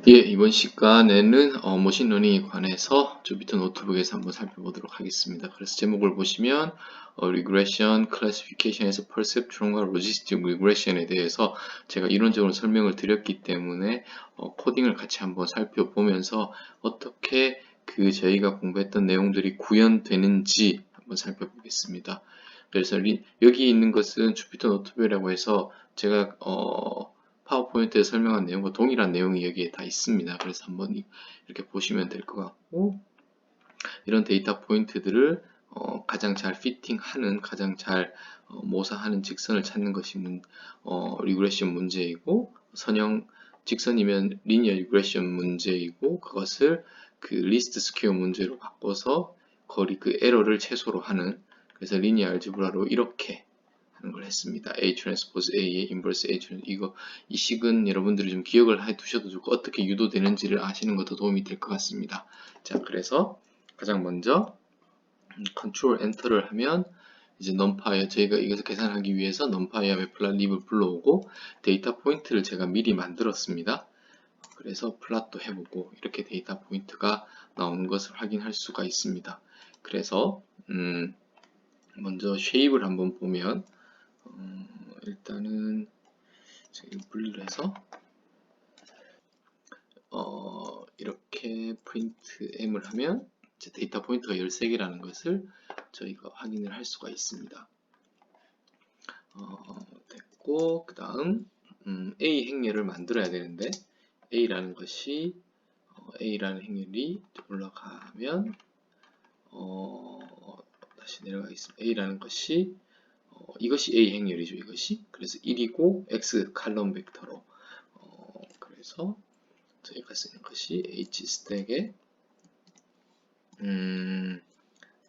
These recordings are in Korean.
예, 이번 시간에는 머신러닝에 관해서 주피터 노트북에서 한번 살펴보도록 하겠습니다. 그래서 제목을 보시면 Regression, Classification에서 Perceptron과 Logistic Regression에 대해서 제가 이론적으로 설명을 드렸기 때문에 코딩을 같이 한번 살펴보면서 어떻게 저희가 공부했던 내용들이 구현되는지 한번 살펴보겠습니다. 그래서 여기 있는 것은 주피터 노트북이라고 해서 제가 파워포인트에 설명한 내용과 동일한 내용이 여기에 다 있습니다. 그래서 한번 이렇게 보시면 될 것 같고, 이런 데이터 포인트들을 가장 잘 피팅하는, 가장 잘 모사하는 직선을 찾는 것이 리그레션 문제이고, 선형 직선이면 리니어 리그레션 문제이고, 그것을 리스트 스퀘어 문제로 바꿔서 에러를 최소로 하는, 그래서 리니어 알제브라로 이렇게 하는 걸 했습니다. A 트랜스포즈 A의 인버스 A 트랜스포즈, 이 식은 여러분들이 좀 기억을 해 두셔도 좋고 어떻게 유도되는지를 아시는 것도 도움이 될 것 같습니다. 자, 그래서 가장 먼저 컨트롤 엔터를 하면 이제 넘파이어, 저희가 이것을 계산하기 위해서 넘파이어 매플라립을 불러오고 데이터 포인트를 제가 미리 만들었습니다. 그래서 플롯도 해보고 이렇게 데이터 포인트가 나오는 것을 확인할 수가 있습니다. 그래서 먼저 쉐입을 한번 보면 일단은 제가 분리를 해서 이렇게 프린트 M을 하면 이제 데이터 포인트가 13개라는 것을 저희가 확인을 할 수가 있습니다. 됐고, 그 다음 A 행렬을 만들어야 되는데 A라는 행렬이 올라가면 다시 내려가겠습니다. A라는 것이 이것이 A 행렬이죠. 이것이 그래서 1이고 X 칼럼 벡터로 그래서 저희가 쓰는 것이 H 스택에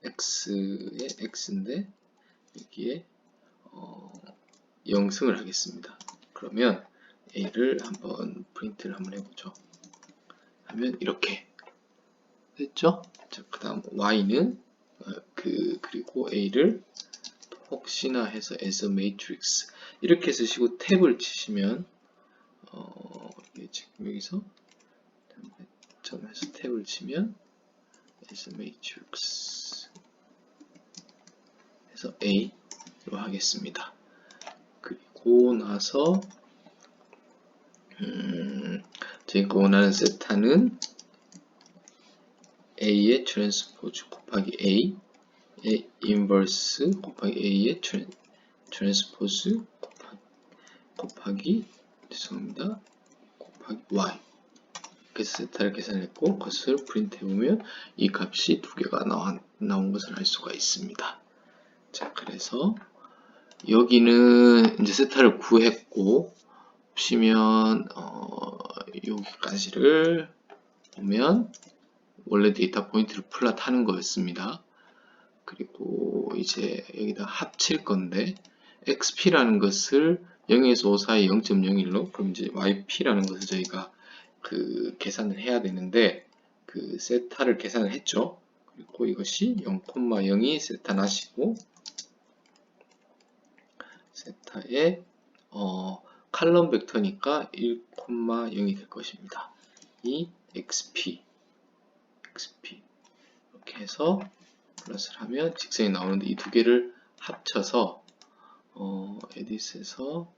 X의 X인데 여기에 0승을 하겠습니다. 그러면 A를 한번 프린트를 한번 해보죠. 하면 이렇게 됐죠? 자, 그 다음 Y는 그리고 A를 혹시나 해서 as a matrix 이렇게 쓰시고 탭을 치시면 지금 여기서 점에서 탭을 치면 as a matrix 해서 A로 하겠습니다. 그리고 나서 저희가 원하는 세타는 A의 트랜스포즈 곱하기 A의 인버스 곱하기 A의 트랜스포즈 곱하기 죄송합니다. 곱하기 Y 그래서 세타를 계산했고 그것을 프린트 해보면 이 값이 두 개가 나온 것을 알 수가 있습니다. 자, 그래서 여기는 이제 세타를 구했고 보시면 여기까지를 보면 원래 데이터 포인트를 플롯하는 거였습니다. 그리고 이제 여기다 합칠 건데 XP라는 것을 0에서 5 사이 0.01로 그럼 이제 YP라는 것을 저희가 계산을 해야 되는데 세타를 계산을 했죠. 그리고 이것이 0,0이 세타 낫이고 세타의 칼럼 벡터니까 1,0이 될 것입니다. 이 XP 이렇게 해서 플러스를 하면 직선이 나오는데 이 두 개를 합쳐서 에디트에서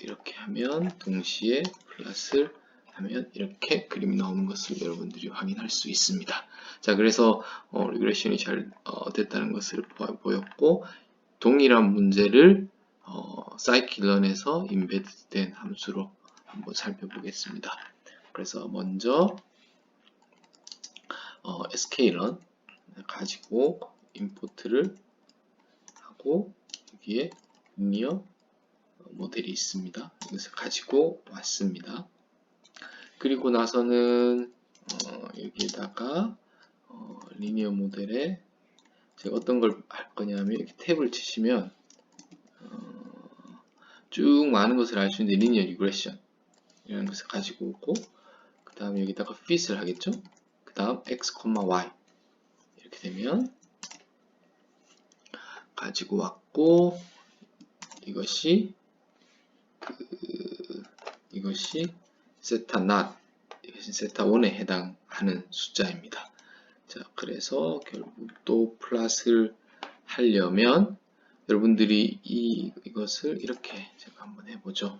이렇게 하면 동시에 플러스를 하면 이렇게 그림이 나오는 것을 여러분들이 확인할 수 있습니다. 자, 그래서 리그레션이 잘 됐다는 것을 보였고 동일한 문제를 scikit-learn에서 인베드된 함수로 한번 살펴보겠습니다. 그래서 먼저 sklearn 가지고 임포트를 하고 여기에 리니어 모델이 있습니다. 이것을 가지고 왔습니다. 그리고 나서는 여기에다가 리니어 모델에 제가 어떤 걸 할 거냐면 이렇게 탭을 치시면 쭉 많은 것을 알 수 있는 리니어 리그레션 이라는 것을 가지고 오고 그 다음에 여기다가 fit을 하겠죠. 그 다음 x, y 이렇게 되면 가지고 왔고 이것이 세타 not 세타 1에 해당하는 숫자입니다. 자, 그래서 결국 또 플롯을 하려면 여러분들이 이것을 이렇게 제가 한번 해보죠.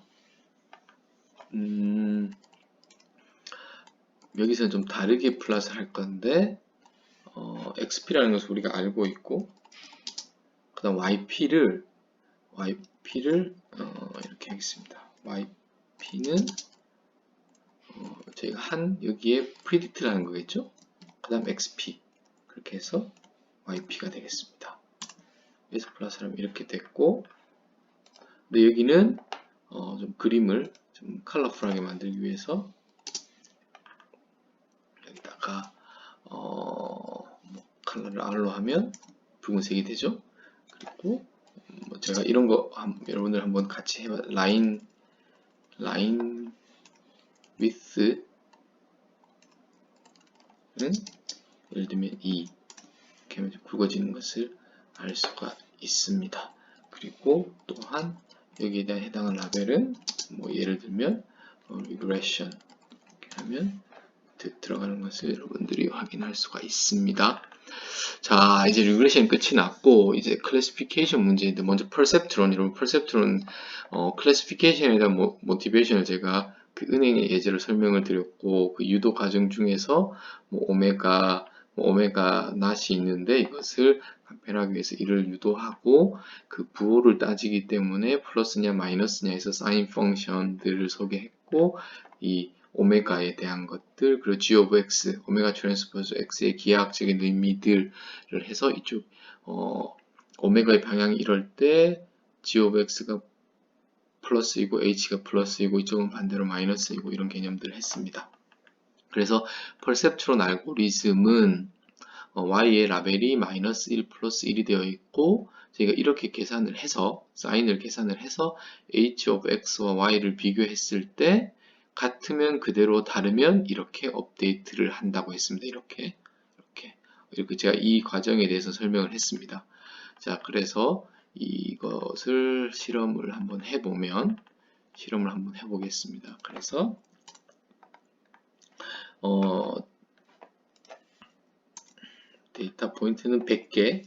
여기서는 좀 다르게 플롯을 할 건데 XP라는 것을 우리가 알고 있고 그 다음 YP를 이렇게 하겠습니다. YP는 저희가 여기에 predict라는 거겠죠? 그 다음 XP 그렇게 해서 YP가 되겠습니다. 그래서 플러스를 하면 이렇게 됐고, 근데 여기는 좀 그림을 좀 컬러풀하게 만들기 위해서 여기다가 컬러를 R로 하면 붉은색이 되죠. 그리고 제가 이런 거 여러분들 한번 같이 해봐. 라인 width는 예를 들면 2 이렇게 하면 굵어지는 것을 알 수가 있습니다. 그리고 또한 여기에 대한 해당하는 라벨은 예를 들면 regression 이렇게 하면 들어가는 것을 여러분들이 확인할 수가 있습니다. 자, 이제 리그레션 끝이 났고 이제 클래시피케이션 문제인데 먼저 퍼셉트론, 여러분 퍼셉트론 클래시피케이션에 대한 모티베이션을 제가 그 은행의 예제로 설명을 드렸고 그 유도 과정 중에서 오메가 낫이 있는데 이것을 간편하기 위해서 이를 유도하고 그 부호를 따지기 때문에 플러스냐 마이너스냐 해서 사인 펑션들을 소개했고 이 오메가에 대한 것들, 그리고 g of x, 오메가 트랜스포즈 x의 기하학적인 의미들을 해서 이쪽 오메가의 방향이 이럴 때 g of x가 플러스이고 h가 플러스이고 이쪽은 반대로 마이너스이고 이런 개념들을 했습니다. 그래서 퍼셉트론 알고리즘은 y의 라벨이 마이너스 1 플러스 1이 되어 있고 저희가 이렇게 계산을 해서 사인을 계산을 해서 h of x와 y를 비교했을 때 같으면 그대로 다르면 이렇게 업데이트를 한다고 했습니다. 이렇게 제가 이 과정에 대해서 설명을 했습니다. 자, 그래서 이것을 실험을 한번 해보겠습니다. 그래서 데이터 포인트는 100개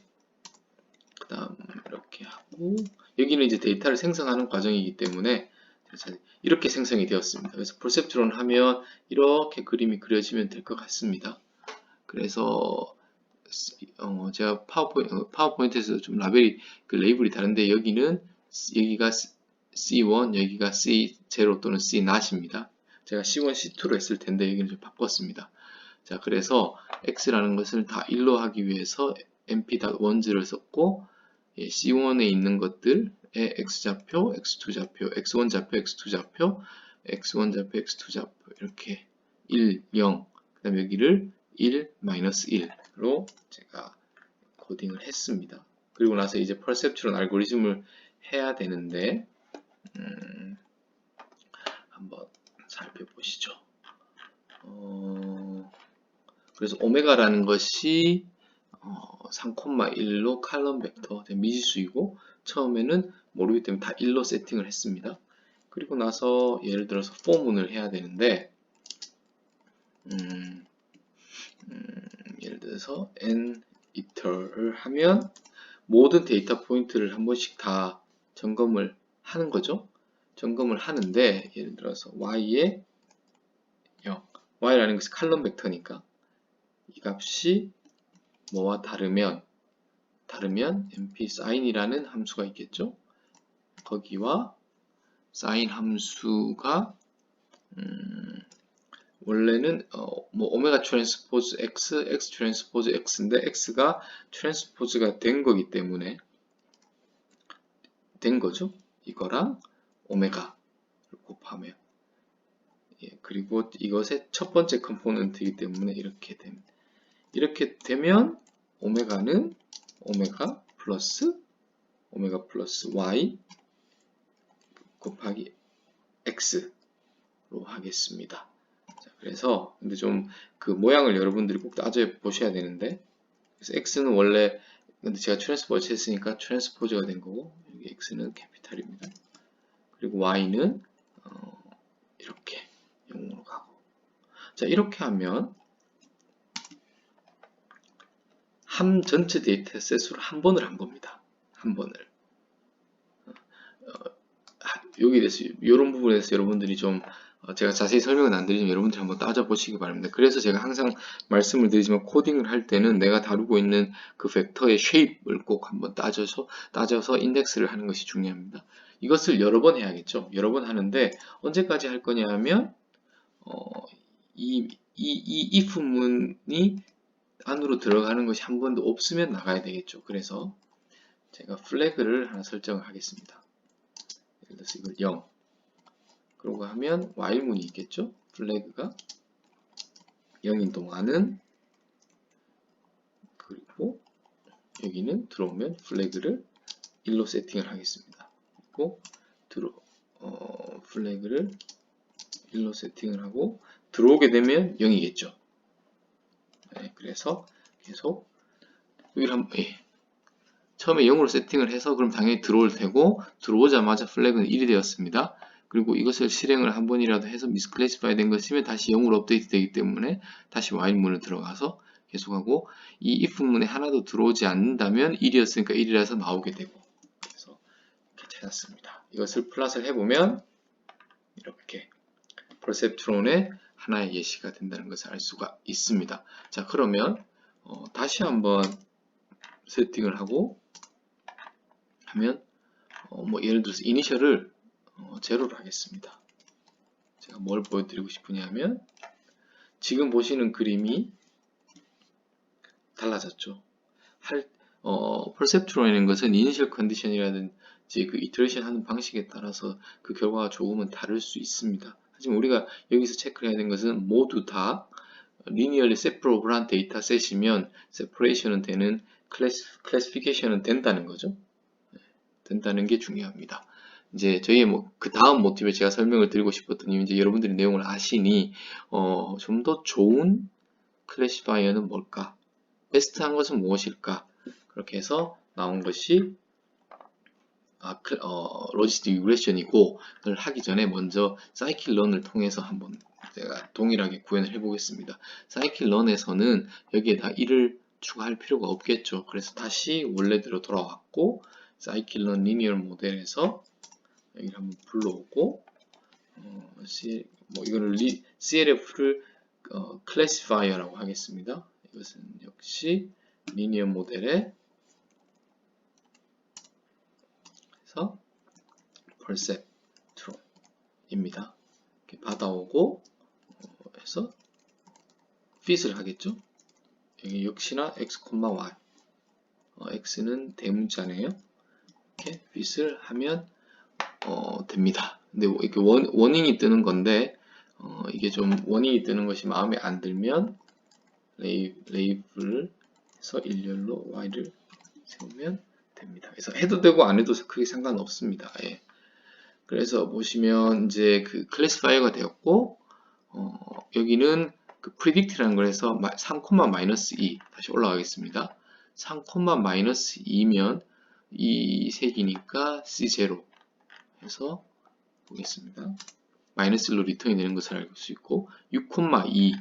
그 다음 이렇게 하고 여기는 이제 데이터를 생성하는 과정이기 때문에 이렇게 생성이 되었습니다. 그래서 퍼셉트론 하면 이렇게 그림이 그려지면 될 것 같습니다. 그래서 제가 파워포인트에서 좀 라벨이 레이블이 다른데 여기가 C1, 여기가 C0 또는 C 낫입니다. 제가 C1, C2로 했을 텐데 여기는 좀 바꿨습니다. 자, 그래서 X라는 것을 다 1로 하기 위해서 mp.1를 썼고 C1에 있는 것들의 X좌표, X2 좌표, X1 좌표, X2 좌표, X1 좌표, X2 좌표 이렇게 1, 0, 그 다음에 여기를 1, 마이너스 1로 제가 코딩을 했습니다. 그리고 나서 이제 퍼셉트론 알고리즘을 해야 되는데 한번 살펴보시죠. 그래서 오메가라는 것이 3,1로 칼럼 벡터 미지수이고 처음에는 모르기 때문에 다 1로 세팅을 했습니다. 그리고 나서 예를 들어서 포문을 해야 되는데 예를 들어서 n 이터를 하면 모든 데이터 포인트를 한 번씩 다 점검을 하는 거죠. 점검을 하는데 예를 들어서 y의 0, y라는 것이 칼럼 벡터니까 이 값이 뭐와 다르면 mp sign이라는 함수가 있겠죠. 거기와 sin 함수가 원래는 오메가 트랜스포즈 x 트랜스포즈 x인데 x가 트랜스포즈가 된 거기 때문에 된 거죠. 이거랑 오메가를 곱하면 그리고 이것의 첫 번째 컴포넌트이기 때문에 이렇게 되면 오메가는 오메가 플러스 y 곱하기 x로 하겠습니다. 자, 그래서 근데 좀 그 모양을 여러분들이 꼭 따져 보셔야 되는데 그래서 x는 원래 근데 제가 트랜스포즈 했으니까 트랜스포즈가 된 거고 여기 x는 캐피탈입니다. 그리고 y는 이렇게 0으로 가고 자, 이렇게 하면 한 전체 데이터셋으로 한 번을 한 겁니다. 한 번을. 여기에 대해서 이런 부분에 대해서 여러분들이 좀 제가 자세히 설명은 안 드리지만 여러분들이 한번 따져보시기 바랍니다. 그래서 제가 항상 말씀을 드리지만 코딩을 할 때는 내가 다루고 있는 그 벡터의 쉐입을 꼭 한번 따져서 인덱스를 하는 것이 중요합니다. 이것을 여러 번 해야겠죠. 여러 번 하는데 언제까지 할 거냐 하면 이 if문이 안으로 들어가는 것이 한 번도 없으면 나가야 되겠죠. 그래서 제가 플래그를 하나 설정을 하겠습니다. 예를 들어서 이걸 0 그러고 하면 while문이 있겠죠. 플래그가 0인 동안은, 그리고 여기는 들어오면 플래그를 1로 세팅을 하겠습니다. 그리고 플래그를 1로 세팅을 하고 들어오게 되면 0이겠죠. 네, 그래서 계속 여기를 한번 처음에 0으로 세팅을 해서 그럼 당연히 들어올 테고 들어오자마자 플래그는 1이 되었습니다. 그리고 이것을 실행을 한 번이라도 해서 미스클래시파이 된 것이면 다시 0으로 업데이트 되기 때문에 다시 while문을 들어가서 계속하고, 이 if문에 하나도 들어오지 않는다면 1이었으니까 1이라서 나오게 되고, 그래서 이렇게 찾았습니다. 이것을 플롯을 해보면 이렇게 퍼셉트론의 하나의 예시가 된다는 것을 알 수가 있습니다. 자, 그러면 다시 한번 세팅을 하고 하면 뭐 예를 들어서 이니셜을 제로로 하겠습니다. 제가 뭘 보여드리고 싶으냐면 지금 보시는 그림이 달라졌죠. 퍼셉트론이라는 것은 이니셜 컨디션이라든지 그 이터레이션 하는 방식에 따라서 그 결과가 조금은 다를 수 있습니다. 하지만 우리가 여기서 체크해야 되는 것은 모두 다 linearly separable한 데이터셋이면 separation은 되는, classification은 된다는 거죠. 된다는 게 중요합니다. 이제 저희의 그 다음 모티브에 제가 설명을 드리고 싶었던 이유, 이제 여러분들이 내용을 아시니 좀 더 좋은 클래시파이어는 뭘까? 베스트한 것은 무엇일까? 그렇게 해서 나온 것이 로지스틱 리그레션이고, 그걸 하기 전에 먼저 사이클런을 통해서 한번 제가 동일하게 구현을 해보겠습니다. 사이클런에서는 여기에다 1을 추가할 필요가 없겠죠. 그래서 다시 원래대로 돌아왔고 사이클런 리니어 모델에서 여기를 한번 불러오고 이거를 CLF를 클래시파이어라고 하겠습니다. 이것은 역시 리니어 모델에 그래서 perceptron입니다. 이렇게 받아오고 해서 fit을 하겠죠. 여기 역시나 x, y x는 대문자네요. 이렇게 fit을 하면 됩니다. 근데 이렇게 워닝이 뜨는 건데 이게 좀 워닝이 뜨는 것이 마음에 안 들면 레이블을 해서 일렬로 y를 세우면 됩니다. 그래서 해도 되고 안 해도 크게 상관없습니다. 예. 그래서 보시면 이제 그 클래시파이어가 되었고 여기는 그 predict라는 걸 해서 3,-2 다시 올라가겠습니다. 3,-2면 이 색이니까 C0 해서 보겠습니다. 마이너스 1로 리턴이 되는 것을 알 수 있고 6,2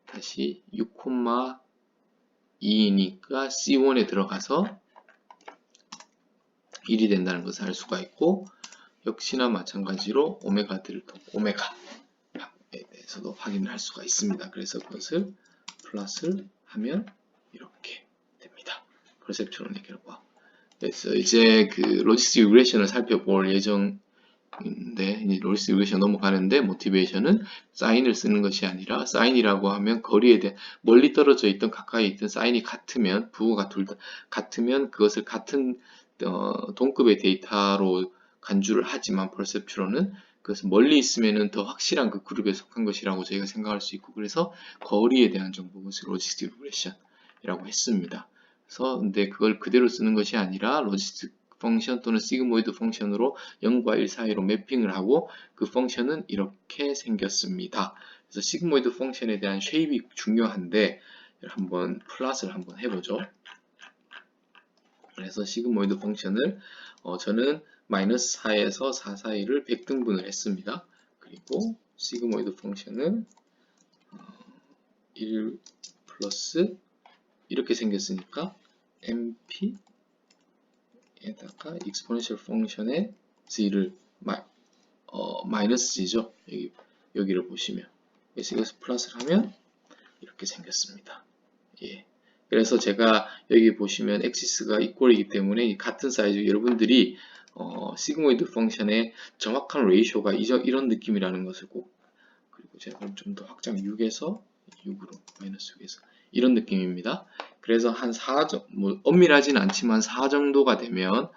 다시 6,2이니까 C1에 들어가서 1이 된다는 것을 알 수가 있고, 역시나 마찬가지로 오메가에 대해서도 확인을 할 수가 있습니다. 그래서 그것을 플러스를 하면 이렇게 됩니다. 퍼셉트론의 결과. 그래서 이제 그 로지스틱 리그레션을 살펴볼 예정인데, 이제 로지스틱 리그레션 넘어가는데 모티베이션은 사인을 쓰는 것이 아니라, 사인이라고 하면 거리에 대한 멀리 떨어져 있던 가까이 있던 사인이 같으면, 부호가 둘 다 같으면 그것을 같은 동급의 데이터로 간주를 하지만 퍼셉트론은 그것은 멀리 있으면은 더 확실한 그 그룹에 속한 것이라고 저희가 생각할 수 있고, 그래서 거리에 대한 정보, 그것을 로지스틱 리그레션이라고 했습니다. 그래서 근데 그걸 그대로 쓰는 것이 아니라 로지스틱 펑션 또는 시그모이드 펑션으로 0과 1 사이로 매핑을 하고 그 펑션은 이렇게 생겼습니다. 그래서 시그모이드 펑션에 대한 쉐입이 중요한데 한번 플롯을 한번 해보죠. 그래서 시그모이드 펑션을 저는 마이너스 4에서 4 사이를 100등분을 했습니다. 그리고 시그모이드 펑션을 1 플러스 이렇게 생겼으니까 np에다가 exponential function의 z를 마이너스 g죠. 여기를 보시면. 그래서 이것을 플러스를 하면 이렇게 생겼습니다. 예. 그래서 제가 여기 보시면 엑시스가 이퀄이기 때문에 같은 사이즈 여러분들이 시그모이드 펑션의 정확한 레이쇼가 이런 느낌이라는 것을 꼭, 그리고 제가 좀 더 확장 6에서 6으로 마이너스 6에서 이런 느낌입니다. 그래서 한 4 정도, 뭐 엄밀하진 않지만 4 정도가 되면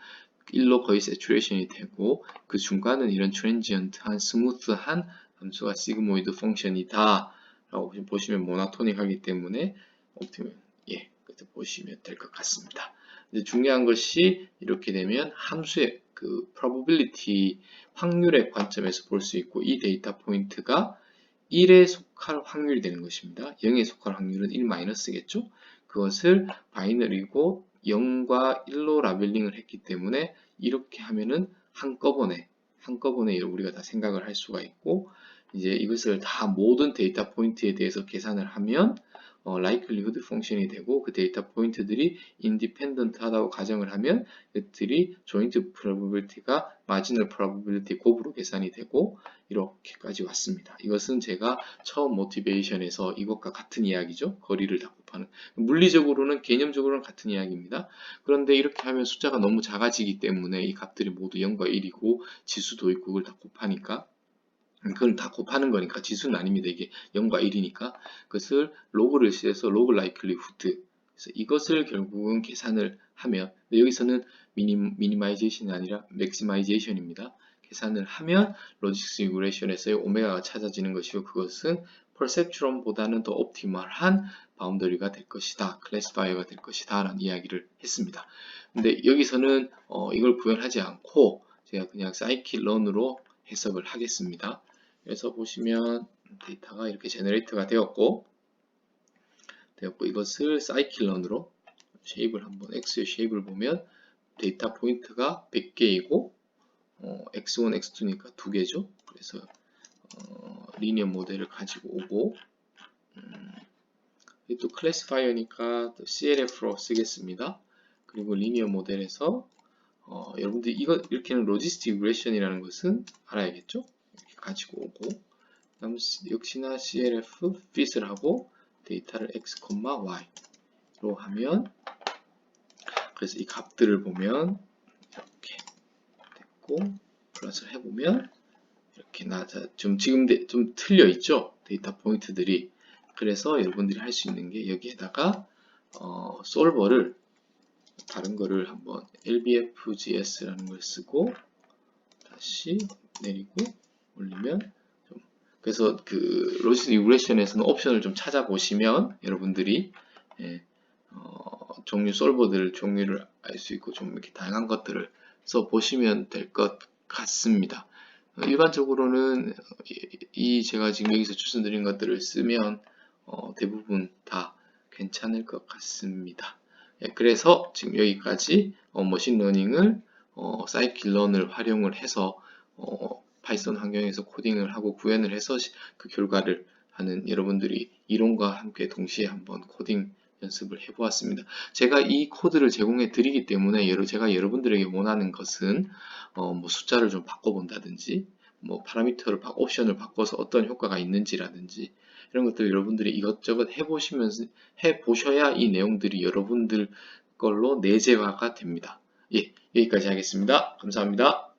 1로 거의 세츄레이션이 되고, 그 중간은 이런 트랜지언트한 스무스한 함수가 시그모이드 펑션이다 라고 보시면 모노토닉하기 때문에 옵티멀, 예, 그렇게 보시면 될 것 같습니다. 이제 중요한 것이 이렇게 되면 함수의 그 probability 확률의 관점에서 볼 수 있고, 이 데이터 포인트가 1에 속할 확률이 되는 것입니다. 0에 속할 확률은 1 마이너스겠죠? 그것을 바이너리고 0과 1로 라벨링을 했기 때문에 이렇게 하면은 한꺼번에 우리가 다 생각을 할 수가 있고, 이제 이것을 다 모든 데이터 포인트에 대해서 계산을 하면 likelihood 펑션이 되고, 그 데이터 포인트들이 independent 하다고 가정을 하면 이것들이 joint probability가 marginal probability 곱으로 계산이 되고, 이렇게까지 왔습니다. 이것은 제가 처음 모티베이션에서 이것과 같은 이야기죠. 거리를 다 곱하는. 물리적으로는, 개념적으로는 같은 이야기입니다. 그런데 이렇게 하면 숫자가 너무 작아지기 때문에 이 값들이 모두 0과 1이고 지수도 있고 그걸 다 곱하니까, 그건 다 곱하는 거니까 지수는 아닙니다. 이게 0과 1이니까 그것을 로그를 씌해서 로그 라이클리후드, 그래서 이것을 결국은 계산을 하면, 여기서는 미니마이제이션이 아니라 맥시마이제이션입니다. 계산을 하면 로직스 리그레션에서의 오메가가 찾아지는 것이고, 그것은 퍼셉트론보다는 더 옵티멀한 바운더리가 될 것이다, 클래시파이어가 될 것이다 라는 이야기를 했습니다. 근데 여기서는 이걸 구현하지 않고 제가 그냥 사이클런으로 해석을 하겠습니다. 그래서 보시면 데이터가 이렇게 제너레이트가 되었고 이것을 사이클런으로 쉐입을 한번, X의 쉐입을 보면 데이터 포인트가 100개이고 X1, X2니까 2개죠. 그래서 리니어 모델을 가지고 오고, 또 클래시파이어니까 또 CLF로 쓰겠습니다. 그리고 리니어 모델에서 여러분들이 이렇게는 로지스틱 리그레션이라는 것은 알아야겠죠. 이렇게 가지고 오고, 그다음 역시나 CLF fit을 하고 데이터를 x, y로 하면, 그래서 이 값들을 보면 이렇게 됐고, 플러스를 해보면 이렇게 지금 좀 틀려 있죠, 데이터 포인트들이. 그래서 여러분들이 할 수 있는 게 여기에다가 솔버를 다른 거를 한번 lbfgs라는 걸 쓰고 다시 내리고 올리면, 그래서 그 로지스틱 리그레션에서는 옵션을 좀 찾아보시면 여러분들이 종류 솔버들 종류를 알 수 있고 좀 이렇게 다양한 것들을 써 보시면 될 것 같습니다. 일반적으로는 제가 지금 여기서 추천드린 것들을 쓰면 대부분 다 괜찮을 것 같습니다. 그래서 지금 여기까지 머신러닝을 사이클런을 활용을 해서 파이썬 환경에서 코딩을 하고 구현을 해서 그 결과를 하는, 여러분들이 이론과 함께 동시에 한번 코딩 연습을 해보았습니다. 제가 이 코드를 제공해 드리기 때문에 제가 여러분들에게 원하는 것은 뭐 숫자를 좀 바꿔본다든지, 뭐 파라미터를 옵션을 바꿔서 어떤 효과가 있는지라든지, 이런 것들 여러분들이 이것저것 해보셔야 이 내용들이 여러분들 걸로 내재화가 됩니다. 예, 여기까지 하겠습니다. 감사합니다.